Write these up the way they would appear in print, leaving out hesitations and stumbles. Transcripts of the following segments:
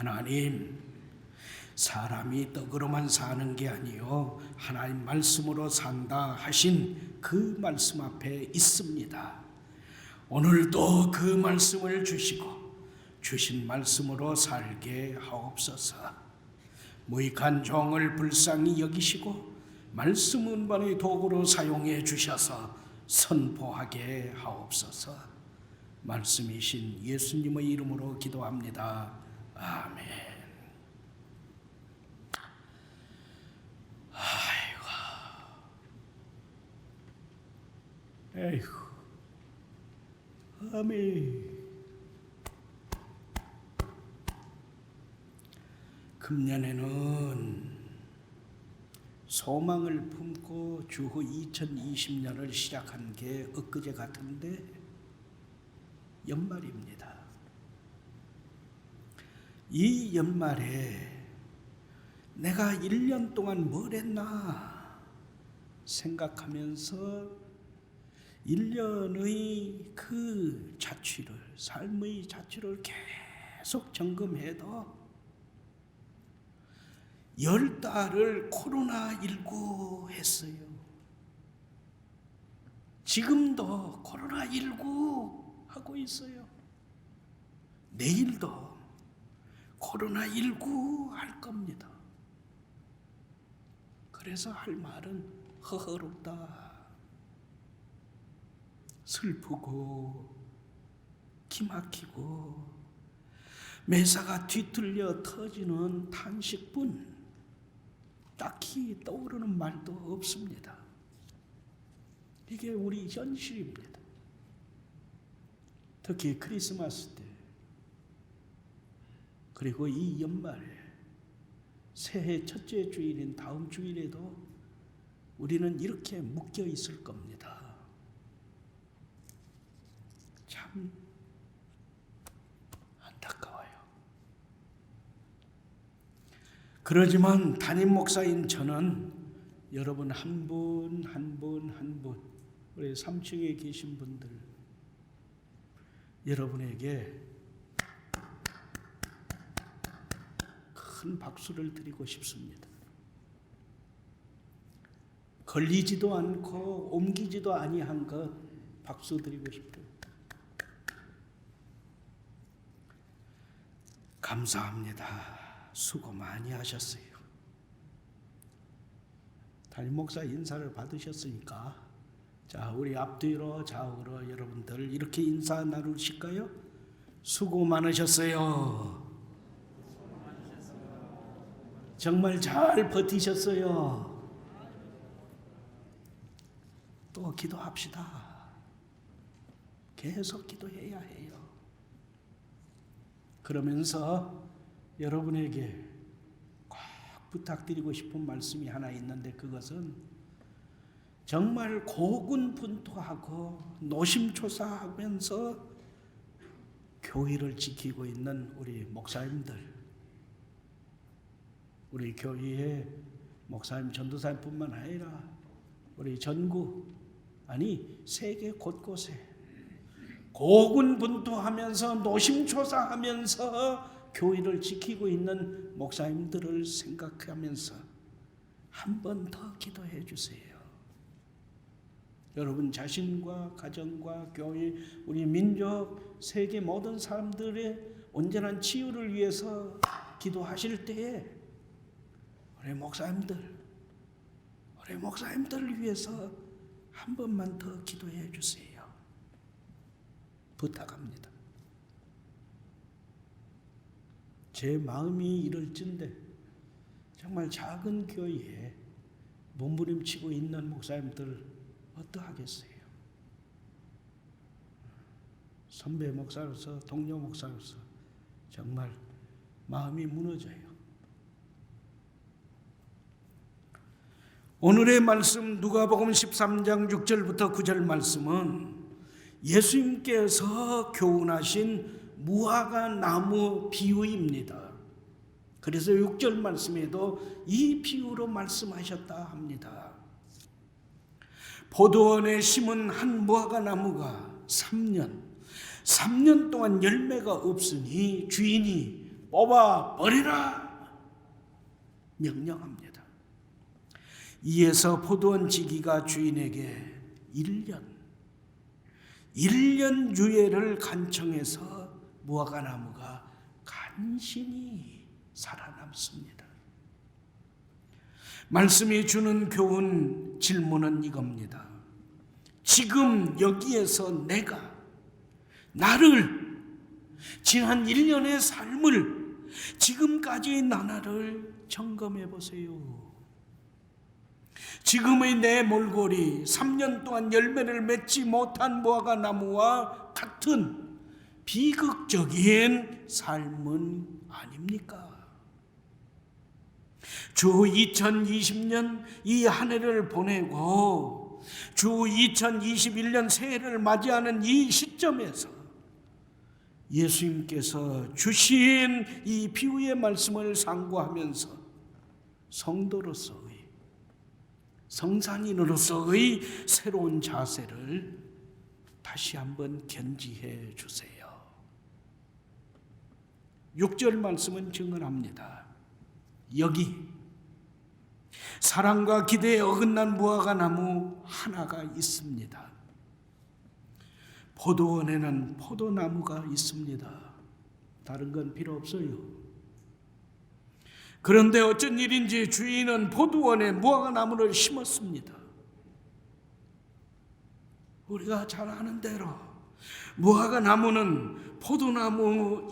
하나님, 사람이 떡으로만 사는 게 아니요 하나님 말씀으로 산다 하신 그 말씀 앞에 있습니다. 오늘도 그 말씀을 주시고 주신 말씀으로 살게 하옵소서. 무익한 종을 불쌍히 여기시고 말씀 운반의 도구로 사용해 주셔서 선포하게 하옵소서. 말씀이신 예수님의 이름으로 기도합니다. 아멘. 아이고, 아멘. 금년에는 소망을 품고 주후 2020년을 시작한 게 엊그제 같은데 연말입니다. 이 연말에 내가 1년 동안 뭘 했나 생각하면서 1년의 그 자취를, 삶의 자취를 계속 점검해도 10달을 코로나19 했어요. 지금도 코로나19 하고 있어요. 내일도 코로나19 할 겁니다. 그래서 할 말은 허허롭다, 슬프고 기막히고 매사가 뒤틀려 터지는 탄식뿐 딱히 떠오르는 말도 없습니다. 이게 우리 현실입니다. 특히 크리스마스 때 그리고 이 연말에 새해 첫째 주일인 다음 주일에도 우리는 이렇게 묶여 있을 겁니다. 참 안타까워요. 그러지만 담임 목사인 저는 여러분 한 분 한 분 한 분, 우리 3층에 계신 분들 여러분에게 큰 박수를 드리고 싶습니다. 걸리지도 않고 옮기지도 아니한 것 박수 드리고 싶어요. 감사합니다. 수고 많이 하셨어요. 담임 목사 인사를 받으셨으니까 자, 우리 앞뒤로 좌우로 여러분들 이렇게 인사 나누실까요? 수고 많으셨어요. 정말 잘 버티셨어요. 또 기도합시다. 계속 기도해야 해요. 그러면서 여러분에게 꼭 부탁드리고 싶은 말씀이 하나 있는데 그것은 정말 고군분투하고 노심초사하면서 교회를 지키고 있는 우리 목사님들, 우리 교회의 목사님, 전도사님뿐만 아니라 우리 전국, 아니 세계 곳곳에 고군분투하면서 노심초사하면서 교회를 지키고 있는 목사님들을 생각하면서 한 번 더 기도해 주세요. 여러분 자신과 가정과 교회, 우리 민족, 세계 모든 사람들의 온전한 치유를 위해서 기도하실 때에 우리 목사님들을 위해서 한 번만 더 기도해 주세요. 부탁합니다. 제 마음이 이럴진데 정말 작은 교회에 몸부림치고 있는 목사님들 어떠하겠어요? 선배 목사로서, 동료 목사로서 정말 마음이 무너져요. 오늘의 말씀 누가복음 13장 6절부터 9절 말씀은 예수님께서 교훈하신 무화과 나무 비유입니다. 그래서 6절 말씀에도 이 비유로 말씀하셨다 합니다. 포도원에 심은 한 무화과 나무가 3년 동안 열매가 없으니 주인이 뽑아 버리라 명령합니다. 이에서 포도원 지기가 주인에게 1년 유예를 간청해서 무화과나무가 간신히 살아남습니다. 말씀이 주는 교훈, 질문은 이겁니다. 지금 여기에서 내가 나를, 지난 1년의 삶을, 지금까지의 나날을 점검해 보세요. 지금의 내 몰골이 3년 동안 열매를 맺지 못한 무화과 나무와 같은 비극적인 삶은 아닙니까? 주 2020년 이 한 해를 보내고 주 2021년 새해를 맞이하는 이 시점에서 예수님께서 주신 이 비유의 말씀을 상고하면서 성도로서의, 성산인으로서의 새로운 자세를 다시 한번 견지해 주세요. 6절 말씀은 증언합니다. 여기 사랑과 기대에 어긋난 무화과 나무 하나가 있습니다. 포도원에는 포도나무가 있습니다. 다른 건 필요 없어요. 그런데 어쩐 일인지 주인은 포도원에 무화과 나무를 심었습니다. 우리가 잘 아는 대로 무화과 나무는 포도나무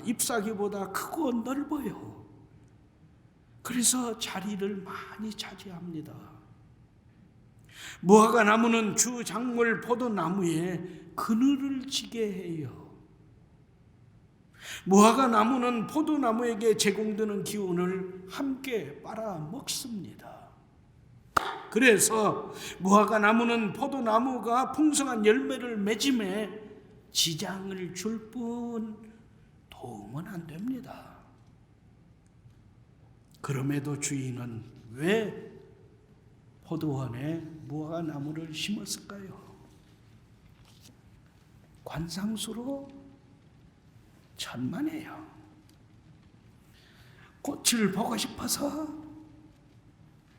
잎사귀보다 크고 넓어요. 그래서 자리를 많이 차지합니다. 무화과 나무는 주 작물 포도나무에 그늘을 지게 해요. 무화과 나무는 포도나무에게 제공되는 기운을 함께 빨아먹습니다. 그래서 무화과 나무는 포도나무가 풍성한 열매를 맺음에 지장을 줄 뿐 도움은 안 됩니다. 그럼에도 주인은 왜 포도원에 무화과 나무를 심었을까요? 관상수로 천만에요. 꽃을 보고 싶어서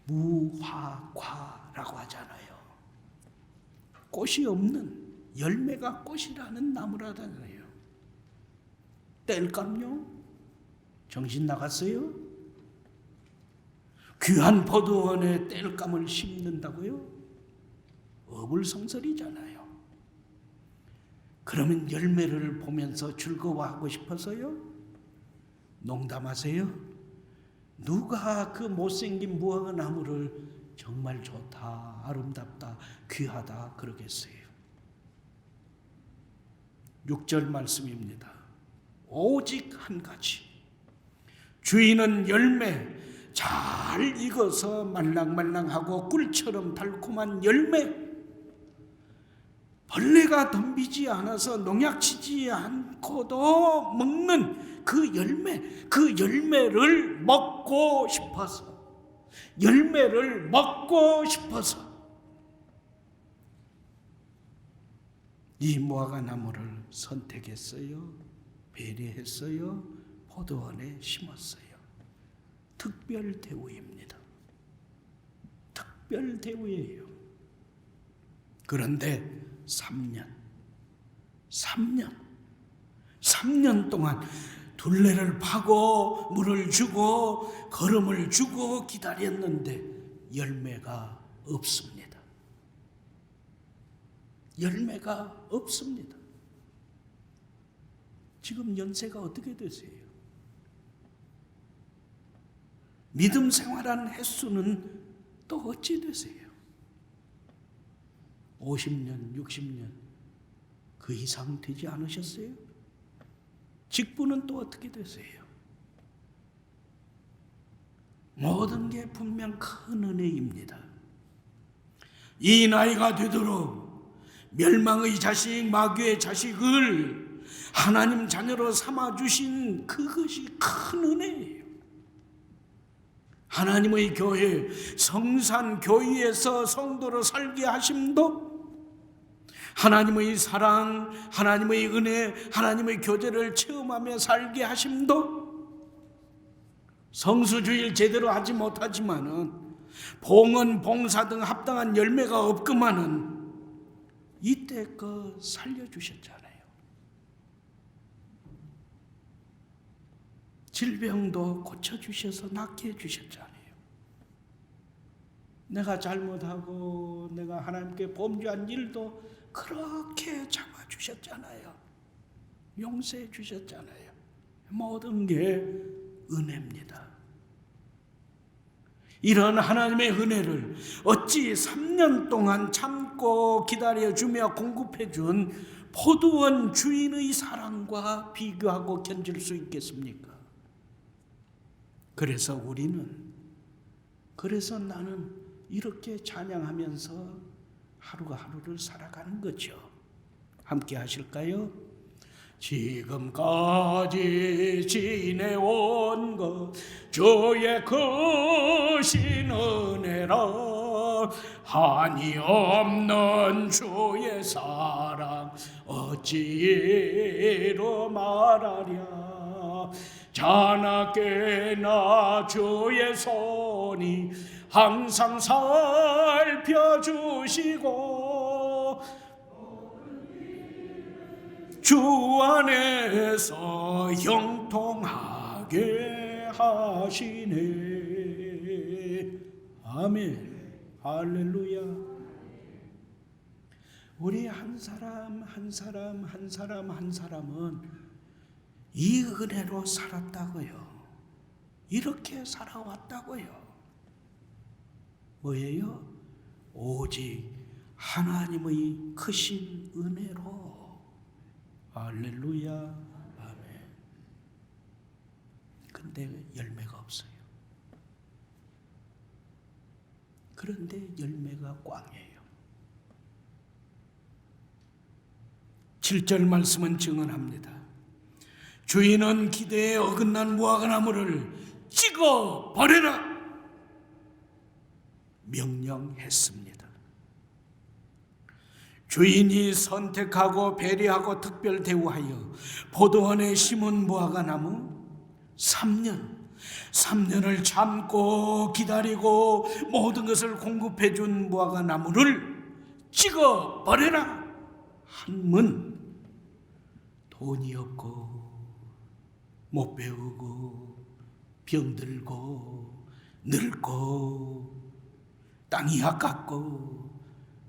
무화과라고 하잖아요. 꽃이 없는, 열매가 꽃이라는 나무라잖아요. 뗄감요? 정신 나갔어요? 귀한 포도원에 뗄감을 심는다고요? 어불성설이잖아요. 그러면 열매를 보면서 즐거워하고 싶어서요? 농담하세요? 누가 그 못생긴 무화과 나무를 정말 좋다, 아름답다, 귀하다 그러겠어요? 6절 말씀입니다. 오직 한 가지. 주인은 열매 잘 익어서 말랑말랑하고 꿀처럼 달콤한 열매, 벌레가 덤비지 않아서 농약치지 않고도 먹는 그 열매를 먹고 싶어서, 이 무화과 나무를 선택했어요. 배려했어요. 포도원에 심었어요. 특별 대우입니다. 특별 대우예요. 그런데 3년 동안 둘레를 파고 물을 주고 거름을 주고 기다렸는데 열매가 없습니다. 열매가 없습니다. 지금 연세가 어떻게 되세요? 믿음 생활한 횟수는 또 어찌 되세요? 50년, 60년 그 이상 되지 않으셨어요? 직분은 또 어떻게 되세요? 모든 게 분명 큰 은혜입니다. 이 나이가 되도록 멸망의 자식, 마귀의 자식을 하나님 자녀로 삼아주신 그것이 큰 은혜예요. 하나님의 교회, 성산교회에서 성도로 살게 하심도, 하나님의 사랑, 하나님의 은혜, 하나님의 교제를 체험하며 살게 하심도 성수주일 제대로 하지 못하지만은 봉헌, 봉사 등 합당한 열매가 없구만은 이때 그 살려주셨잖아요. 질병도 고쳐주셔서 낫게 해주셨잖아요. 내가 잘못하고 내가 하나님께 범죄한 일도 그렇게 참아주셨잖아요. 용서해 주셨잖아요. 모든 게 은혜입니다. 이런 하나님의 은혜를 어찌 3년 동안 참고 기다려주며 공급해준 포도원 주인의 사랑과 비교하고 견줄 수 있겠습니까? 그래서 나는 이렇게 찬양하면서 하루가 하루를 살아가는 거죠. 함께 하실까요? 지금까지 지내온 것 주의 크신 은혜라 한이 없는 주의 사랑 어찌로 말하랴. 자나깨나 주의 손이 항상 살펴주시고 주 안에서 형통하게 하시네. 아멘. 할렐루야. 우리 한 사람은 이 은혜로 살았다고요. 이렇게 살아왔다고요. 뭐예요? 오직 하나님의 크신 은혜로. 할렐루야. 아멘. 근데 열매가 없어요. 그런데 열매가 꽝이에요. 7절 말씀은 증언합니다. 주인은 기대에 어긋난 무화과나무를 찍어 버려라 명령했습니다. 주인이 선택하고 배려하고 특별 대우하여 포도원에 심은 무화과나무 3년을 참고 기다리고 모든 것을 공급해 준 무화과나무를 찍어 버려라 한문. 돈이 없고 못 배우고 병들고 늙고 땅이 아깝고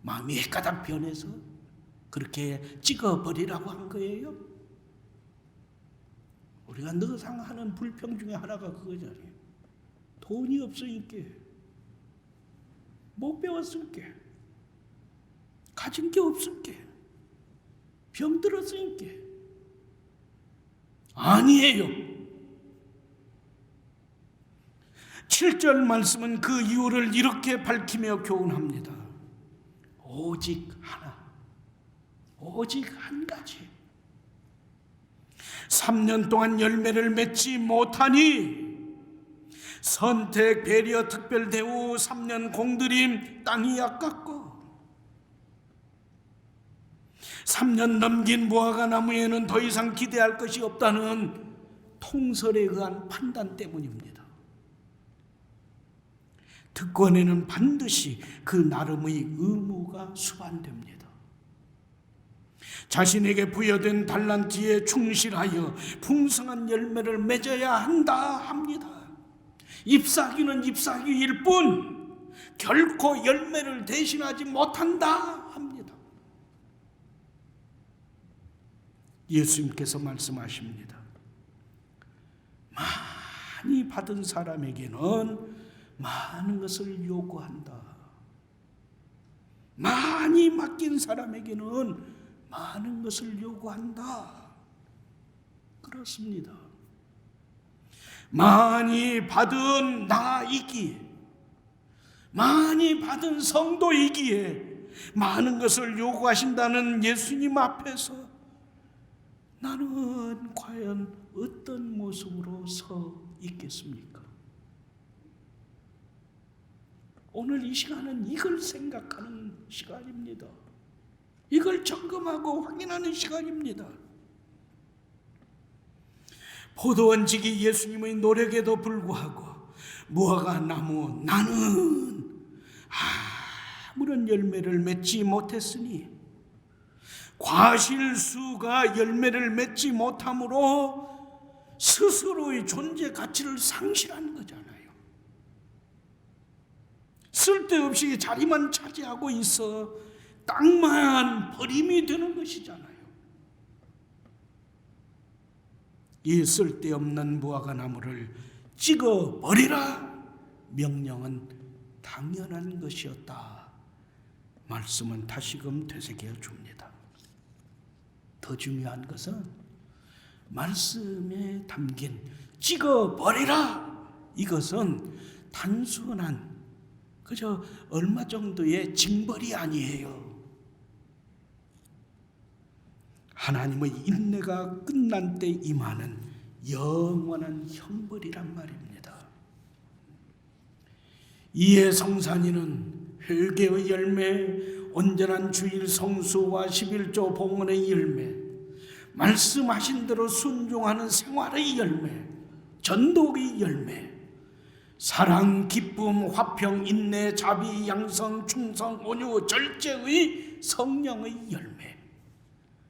마음이 헷가닥 변해서 그렇게 찍어버리라고 한 거예요. 우리가 늘상 하는 불평 중에 하나가 그거잖아요. 돈이 없으니까, 못 배웠으니까, 가진 게 없으니까, 병들었으니까. 아니에요. 7절 말씀은 그 이유를 이렇게 밝히며 교훈합니다. 오직 하나, 오직 한 가지. 3년 동안 열매를 맺지 못하니 선택, 배려, 특별 대우, 3년 공들임, 땅이 아깝고 3년 넘긴 무화과나무에는 더 이상 기대할 것이 없다는 통설에 의한 판단 때문입니다. 특권에는 반드시 그 나름의 의무가 수반됩니다. 자신에게 부여된 달란트에 충실하여 풍성한 열매를 맺어야 한다 합니다. 잎사귀는 잎사귀일 뿐 결코 열매를 대신하지 못한다 합니다. 예수님께서 말씀하십니다. 많이 받은 사람에게는 많은 것을 요구한다. 많이 맡긴 사람에게는 많은 것을 요구한다. 그렇습니다. 많이 받은 나이기에, 많이 받은 성도이기에 많은 것을 요구하신다는 예수님 앞에서 나는 과연 어떤 모습으로 서 있겠습니까? 오늘 이 시간은 이걸 생각하는 시간입니다. 이걸 점검하고 확인하는 시간입니다. 포도원지기 예수님의 노력에도 불구하고 무화과 나무 나는 아무런 열매를 맺지 못했으니 과실수가 열매를 맺지 못함으로 스스로의 존재 가치를 상실하는 거잖아요. 쓸데없이 자리만 차지하고 있어 땅만 버림이 되는 것이잖아요. 이 쓸데없는 무화과 나무를 찍어버리라 명령은 당연한 것이었다. 말씀은 다시금 되새겨 줍니다. 더 중요한 것은 말씀에 담긴 찍어버리라, 이것은 단순한 그저 얼마 정도의 징벌이 아니에요. 하나님의 인내가 끝난 때 임하는 영원한 형벌이란 말입니다. 이에 성산이는 회개의 열매, 온전한 주일 성수와 11조 봉헌의 열매, 말씀하신 대로 순종하는 생활의 열매, 전독의 열매, 사랑, 기쁨, 화평, 인내, 자비, 양선, 충성, 온유, 절제의 성령의 열매,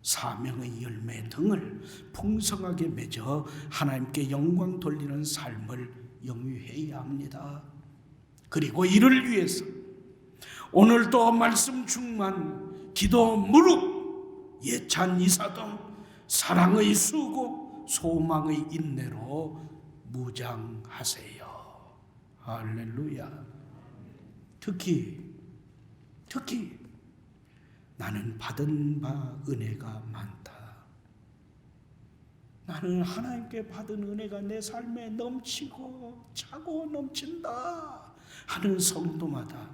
사명의 열매 등을 풍성하게 맺어 하나님께 영광 돌리는 삶을 영위해야 합니다. 그리고 이를 위해서 오늘도 말씀 충만, 기도 무릎, 예찬 이사동, 사랑의 수고, 소망의 인내로 무장하세요. 할렐루야. 특히 나는 받은 바 은혜가 많다. 나는 하나님께 받은 은혜가 내 삶에 넘치고 차고 넘친다 하는 성도마다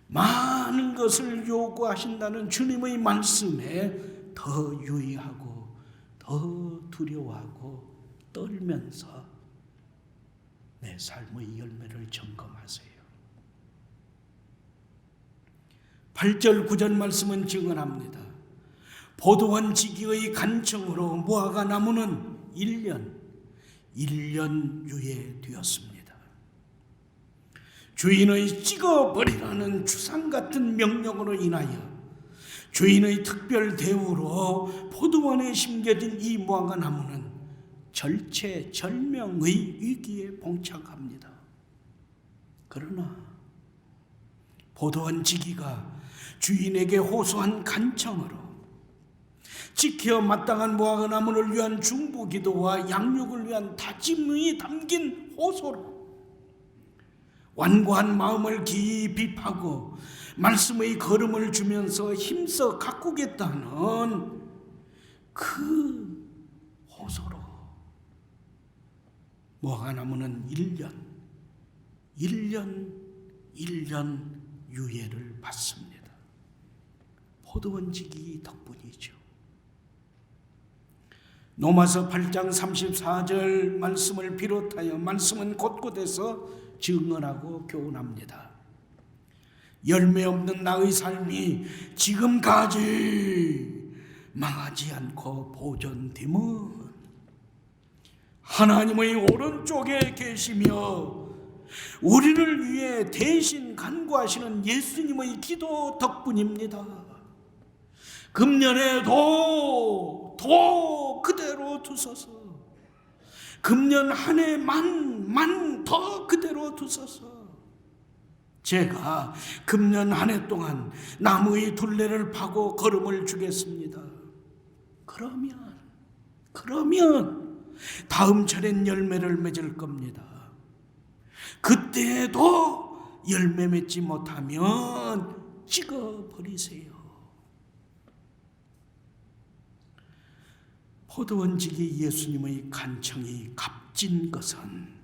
많은 것을 요구하신다는 주님의 말씀에 더 유의하고 더 두려워하고 떨면서 내 삶의 열매를 점검하세요. 8절 9절 말씀은 증언합니다. 포도원 지기의 간청으로 무화과 나무는 1년 유예되었습니다. 주인의 찍어버리라는 주상 같은 명령으로 인하여 주인의 특별 대우로 포도원에 심겨진 이 무화과 나무는 절체절명의 위기에 봉착합니다. 그러나 포도원 지기가 주인에게 호소한 간청으로 지켜 마땅한 무화과 나무를 위한 중보기도와 양육을 위한 다짐이 담긴 호소로 완고한 마음을 깊이 파고 말씀의 걸음을 주면서 힘써 가꾸겠다는 그 호소로 무화과 나무는 1년 유예를 받습니다. 포도원 지기 덕분이죠. 로마서 8장 34절 말씀을 비롯하여 말씀은 곳곳에서 증언하고 교훈합니다. 열매 없는 나의 삶이 지금까지 망하지 않고 보존됨은 하나님의 오른쪽에 계시며 우리를 위해 대신 간구하시는 예수님의 기도 덕분입니다. 금년에도 그대로 두소서. 금년 한 해만 더 그대로 두소서. 제가 금년 한 해 동안 나무의 둘레를 파고 걸음을 주겠습니다. 그러면 다음 차례는 열매를 맺을 겁니다. 그때도 열매 맺지 못하면 찍어버리세요. 포도원지기 예수님의 간청이 값진 것은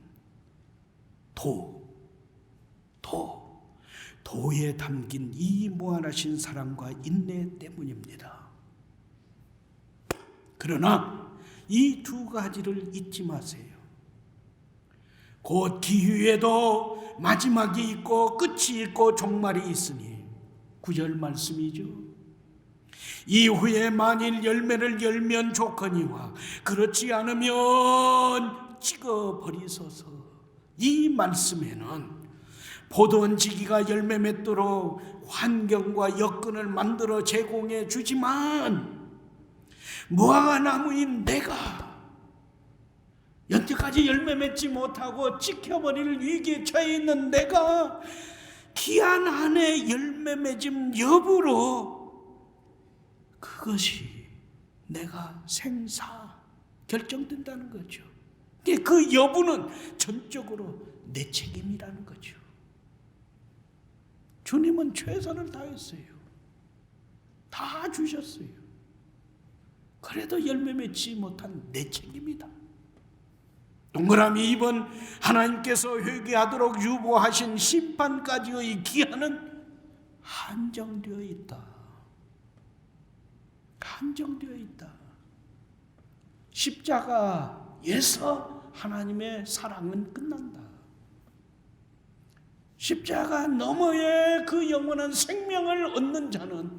도에 담긴 이 무한하신 사랑과 인내 때문입니다. 그러나 이 두 가지를 잊지 마세요. 곧 기후에도 마지막이 있고 끝이 있고 종말이 있으니 9절 말씀이죠. 이후에 만일 열매를 열면 좋거니와 그렇지 않으면 찍어버리소서. 이 말씀에는 포도원 지기가 열매 맺도록 환경과 여건을 만들어 제공해 주지만 무화과 나무인 내가 여태까지 열매 맺지 못하고 찍혀버릴 위기에 처해 있는 내가 기한 안에 열매 맺음 여부로 그것이 내가 생사 결정된다는 거죠. 그 여부는 전적으로 내 책임이라는 거죠. 주님은 최선을 다했어요. 다 주셨어요. 그래도 열매 맺지 못한 내 책임이다. 동그라미 2번, 하나님께서 회개하도록 유보하신 심판까지의 기한은 한정되어 있다. 한정되어 있다. 십자가에서 하나님의 사랑은 끝난다. 십자가 너머의 그 영원한 생명을 얻는 자는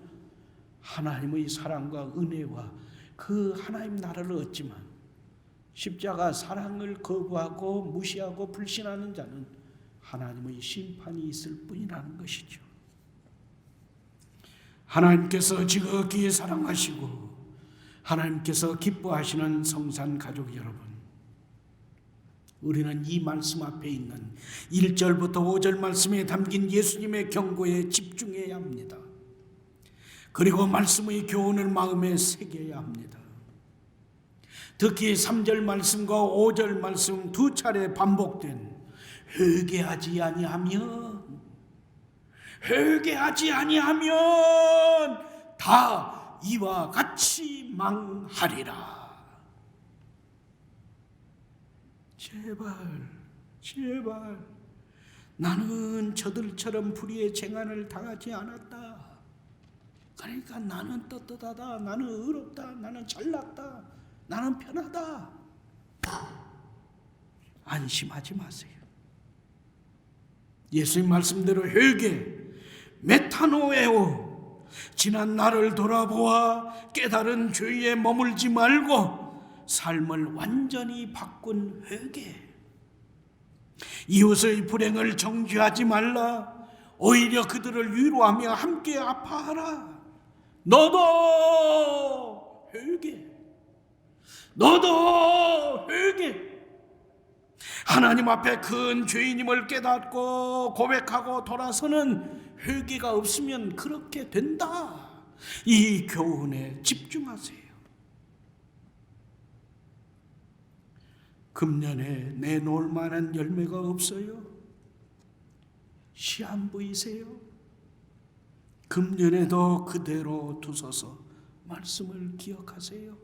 하나님의 사랑과 은혜와 그 하나님 나라를 얻지만 십자가 사랑을 거부하고 무시하고 불신하는 자는 하나님의 심판이 있을 뿐이라는 것이죠. 하나님께서 지극히 사랑하시고 하나님께서 기뻐하시는 성산 가족 여러분, 우리는 이 말씀 앞에 있는 1절부터 5절 말씀에 담긴 예수님의 경고에 집중해야 합니다. 그리고 말씀의 교훈을 마음에 새겨야 합니다. 특히 3절 말씀과 5절 말씀 두 차례 반복된 회개하지 아니하면 다 이와 같이 망하리라. 제발 나는 저들처럼 불의의 쟁한을 당하지 않았다. 그러니까 나는 떳떳하다, 나는 의롭다, 나는 잘났다, 나는 편하다. 안심하지 마세요. 예수님 말씀대로 회개, 메타노에오, 지난 날을 돌아보아 깨달은 죄에 머물지 말고 삶을 완전히 바꾼 회개. 이웃의 불행을 정죄하지 말라. 오히려 그들을 위로하며 함께 아파하라. 너도 회개. 하나님 앞에 큰 죄인임을 깨닫고 고백하고 돌아서는 회개가 없으면 그렇게 된다. 이 교훈에 집중하세요. 금년에 내놓을 만한 열매가 없어요? 시험 보이세요? 금년에도 그대로 두셔서 말씀을 기억하세요.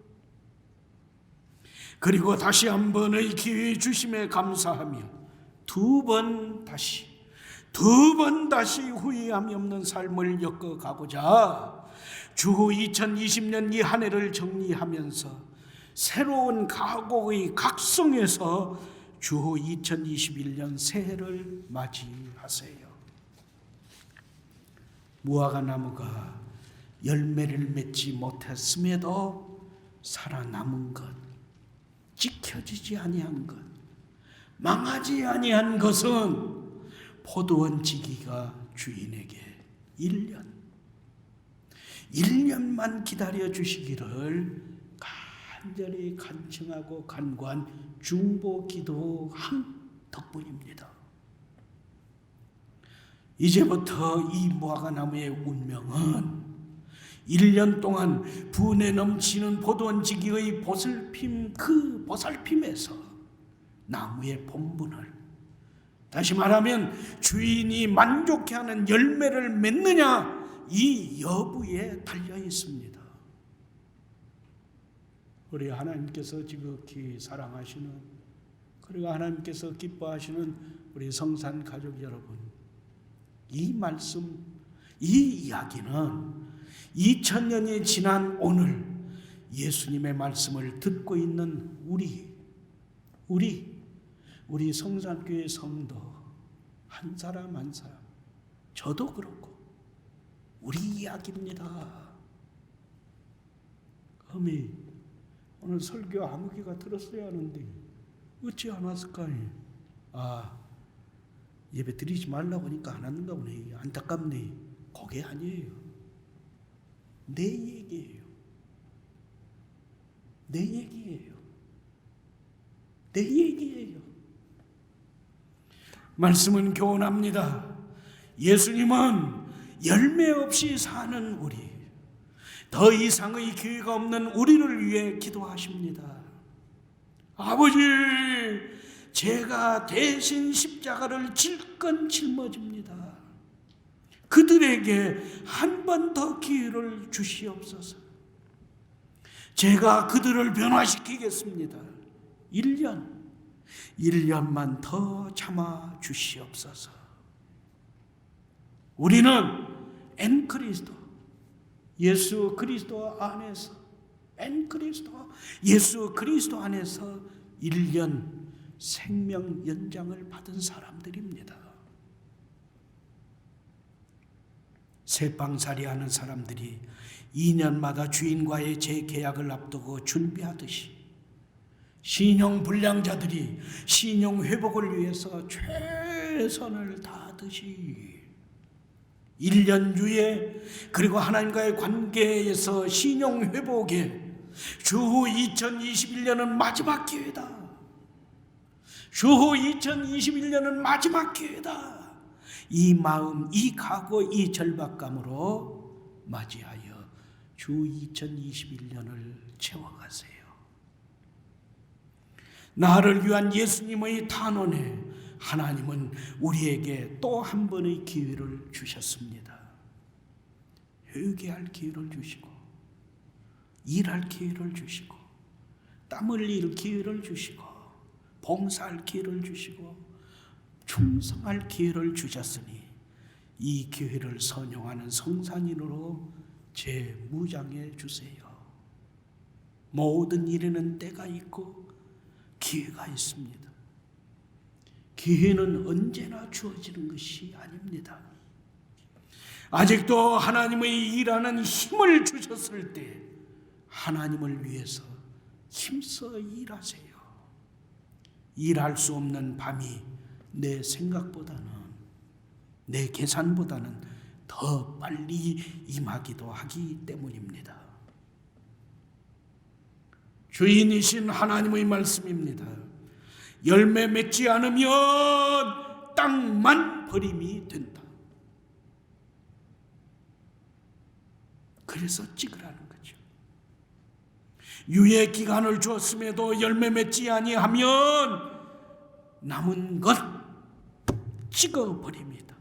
그리고 다시 한 번의 기회 주심에 감사하며 두 번 다시 후회함이 없는 삶을 엮어가고자 주후 2020년 이 한 해를 정리하면서 새로운 각오의 각성에서 주후 2021년 새해를 맞이하세요. 무화과 나무가 열매를 맺지 못했음에도 살아남은 것, 지켜지지 아니한 것, 망하지 아니한 것은 포도원 지기가 주인에게 1년만 기다려 주시기를 간절히 간청하고 간구한 중보 기도한 덕분입니다. 이제부터 이 무화과 나무의 운명은 1년 동안 분에 넘치는 포도원 지기의 보살핌, 그 보살핌에서 나무의 본분을, 다시 말하면 주인이 만족해하는 열매를 맺느냐, 이 여부에 달려 있습니다. 우리 하나님께서 지극히 사랑하시는, 그리고 하나님께서 기뻐하시는 우리 성산 가족 여러분, 이 말씀, 이 이야기는 2000년이 지난 오늘 예수님의 말씀을 듣고 있는 우리 성산교회 성도 한 사람 한 사람, 저도 그렇고 우리 이야기입니다. 어미, 오늘 설교 아무 개가 들었어야 하는데 어찌 안 왔을까요? 아, 예배 드리지 말라고 하니까 안 왔는가 보네. 안타깝네. 그게 아니에요. 내 얘기예요. 내 얘기예요. 내 얘기예요. 말씀은 교훈합니다. 예수님은 열매 없이 사는 우리, 더 이상의 기회가 없는 우리를 위해 기도하십니다. 아버지, 제가 대신 십자가를 질건 짊어집니다. 그들에게 한 번 더 기회를 주시옵소서. 제가 그들을 변화시키겠습니다. 1년만 더 참아 주시옵소서. 우리는 엔그리스도, 예수 그리스도 안에서, 엔그리스도, 예수 그리스도 안에서 1년 생명 연장을 받은 사람들입니다. 새빵살이 하는 사람들이 2년마다 주인과의 재계약을 앞두고 준비하듯이, 신용 불량자들이 신용 회복을 위해서 최선을 다하듯이 1년 후에, 그리고 하나님과의 관계에서 신용 회복에 주후 2021년은 마지막 기회다. 주후 2021년은 마지막 기회다. 이 마음, 이 각오, 이 절박감으로 맞이하여 주 2021년을 채워가세요. 나를 위한 예수님의 탄원에 하나님은 우리에게 또 한 번의 기회를 주셨습니다. 회개할 기회를 주시고, 일할 기회를 주시고, 땀 흘릴 기회를 주시고, 봉사할 기회를 주시고, 충성할 기회를 주셨으니 이 기회를 선용하는 성산인으로 재무장해 주세요. 모든 일에는 때가 있고 기회가 있습니다. 기회는 언제나 주어지는 것이 아닙니다. 아직도 하나님의 일하는 힘을 주셨을 때 하나님을 위해서 힘써 일하세요. 일할 수 없는 밤이 내 생각보다는, 내 계산보다는 더 빨리 임하기도 하기 때문입니다. 주인이신 하나님의 말씀입니다. 열매 맺지 않으면 땅만 버림이 된다. 그래서 찍으라는 거죠. 유예 기간을 주었음에도 열매 맺지 아니하면 남은 것 찍어버립니다.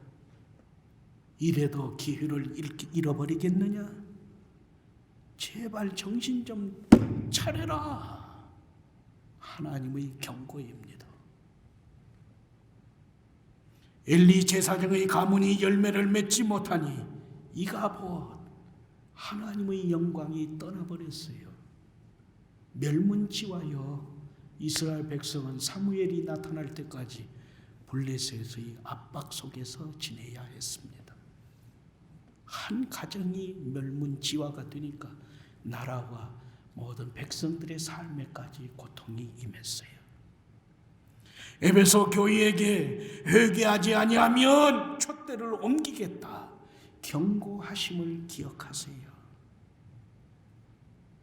이래도 기회를 잃어버리겠느냐? 제발 정신 좀 차려라. 하나님의 경고입니다. 엘리 제사장의 가문이 열매를 맺지 못하니 이가봇 하나님의 영광이 떠나버렸어요. 멸문지와여 이스라엘 백성은 사무엘이 나타날 때까지 블레셋의 압박 속에서 지내야 했습니다. 한 가정이 멸문지화가 되니까 나라와 모든 백성들의 삶에까지 고통이 임했어요. 에베소 교회에게 회개하지 아니하면 촛대를 옮기겠다 경고하심을 기억하세요.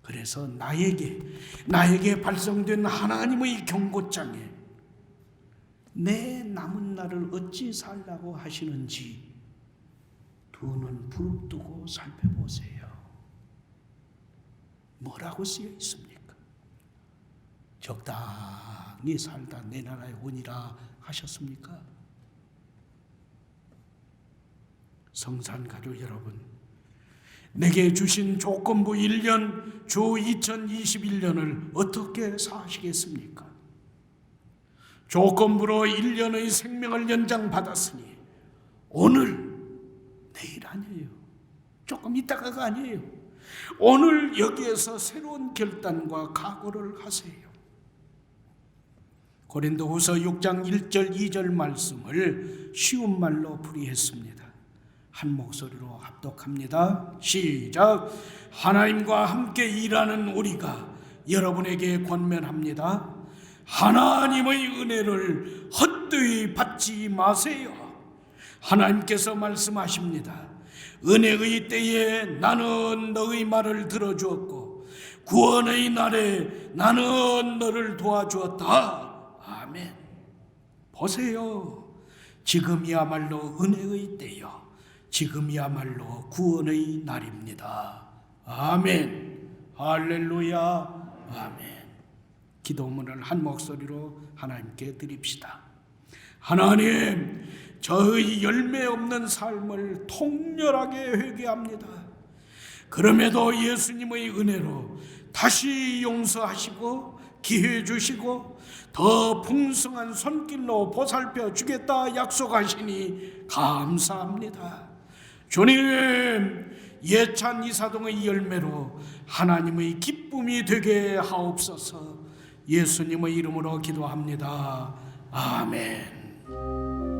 그래서 나에게 발송된 하나님의 경고장에 내 남은 날을 어찌 살라고 하시는지 두 눈 부릅뜨고 살펴보세요. 뭐라고 쓰여 있습니까? 적당히 살다 내 나라에 오니라 하셨습니까? 성산 가족 여러분, 내게 주신 조건부 1년 주 2021년을 어떻게 사시겠습니까? 조건부로 1년의 생명을 연장받았으니 오늘, 내일 아니에요. 조금 있다가가 아니에요. 오늘 여기에서 새로운 결단과 각오를 하세요. 고린도후서 6장 1절 2절 말씀을 쉬운 말로 풀이했습니다. 한 목소리로 합독합니다. 시작. 하나님과 함께 일하는 우리가 여러분에게 권면합니다. 하나님의 은혜를 헛되이 받지 마세요. 하나님께서 말씀하십니다. 은혜의 때에 나는 너의 말을 들어주었고 구원의 날에 나는 너를 도와주었다. 아멘. 보세요. 지금이야말로 은혜의 때요, 지금이야말로 구원의 날입니다. 아멘. 할렐루야. 아멘. 기도문을 한 목소리로 하나님께 드립시다. 하나님, 저의 열매 없는 삶을 통렬하게 회개합니다. 그럼에도 예수님의 은혜로 다시 용서하시고 기회 주시고 더 풍성한 손길로 보살펴 주겠다 약속하시니 감사합니다. 주님, 예찬 이사동의 열매로 하나님의 기쁨이 되게 하옵소서. 예수님의 이름으로 기도합니다. 아멘.